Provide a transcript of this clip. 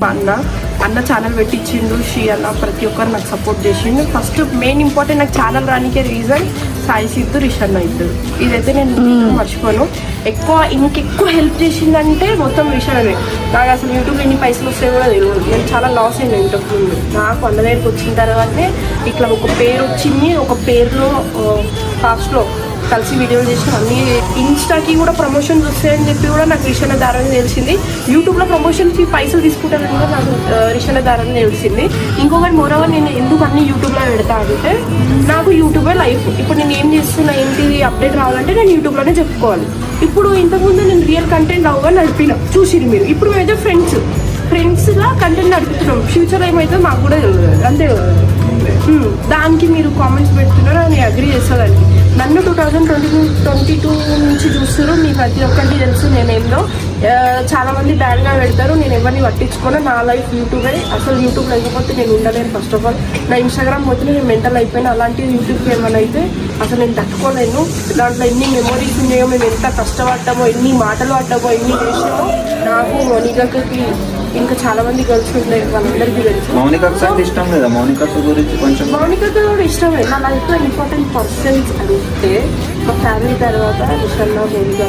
అన్న channel పెట్టించిండు. She అన్న ప్రతి ఒక్కరు నాకు సపోర్ట్ చేసిండు. ఫస్ట్ మెయిన్ ఇంపార్టెంట్ నాకు ఛానల్ రానికే రీజన్ సాయి సిద్ధు, రిషన్ ఇద్దరు. ఇదైతే నేను మర్చిపోను. ఇంకెక్కువ హెల్ప్ చేసిందంటే మొత్తం రిషనే. నాకు అసలు యూట్యూబ్లో ఎన్ని పైసలు వస్తాయో కూడా తెలియదు. నేను చాలా లాస్ అయినా ఇంతకు ముందు. నాకు అన్న దగ్గరికి వచ్చిన తర్వాతనే ఇట్లా ఒక పేరు వచ్చింది. ఒక పేరులో ఫాస్ట్లో కలిసి వీడియోలు చేసిన అన్ని ఇన్స్టాకి కూడా ప్రమోషన్స్ వస్తాయని చెప్పి కూడా నాకు రిషన దారాన్ని తెలిసింది. యూట్యూబ్లో ప్రమోషన్కి పైసలు తీసుకుంటానని కూడా నాకు రిషన దారాన్ని తెలిసింది. ఇంకొకటి మోరవర్ నేను ఎందుకు అన్ని యూట్యూబ్లో పెడతా అంటే నాకు యూట్యూబే లైఫ్. ఇప్పుడు నేను ఏం చేస్తున్నా ఏంటి అప్డేట్ రావాలంటే నేను యూట్యూబ్లోనే చెప్పుకోవాలి. ఇప్పుడు ఇంతకుముందు నేను రియల్ కంటెంట్ అవగా నడిపిన చూసిరు మీరు. ఇప్పుడు మేమైతే ఫ్రెండ్స్గా కంటెంట్ నడుపుతున్నాం. ఫ్యూచర్ ఏమైతే మాకు కూడా తెలియదు. అంతే దానికి మీరు కామెంట్స్ పెడుతున్నారు అని అగ్రీ చేస్తానండి. నన్ను 2022 నుంచి చూస్తారు. మీ ప్రతి ఒక్కరికి తెలుసు నేనేందో. చాలామంది బ్యాడ్గా పెడతారు. నేను ఎవరిని పట్టించుకోను. నా లైఫ్ యూట్యూబే. అసలు యూట్యూబ్ లేకపోతే నేను ఉండలేను. ఫస్ట్ ఆఫ్ ఆల్ నా ఇన్స్టాగ్రామ్ పోతే నేను మెంటల్ అయిపోయినా. అలాంటివి యూట్యూబ్కి ఏమైనా అయితే అసలు నేను తట్టుకోలేను. దాంట్లో ఎన్ని మెమొరీస్ ఉన్నాయో, మేము ఎంత కష్టపడ్డామో, ఎన్ని మాటలు పడ్డామో, ఎన్ని చేసామో నాకు మౌనికకి ఇంకా చాలా మంది గర్ల్స్ ఉంటాయి. వాళ్ళందరికీ తెలుసు. మౌనికకి ఇష్టం లేదా? మౌనికతో గురించి కొంచెం మౌనికతో కూడా ఇష్టమే. నా లైఫ్లో ఇంపార్టెంట్ పర్సన్స్ అంటే మా ఫ్యామిలీ తర్వాత రిషన్న, మౌనిక.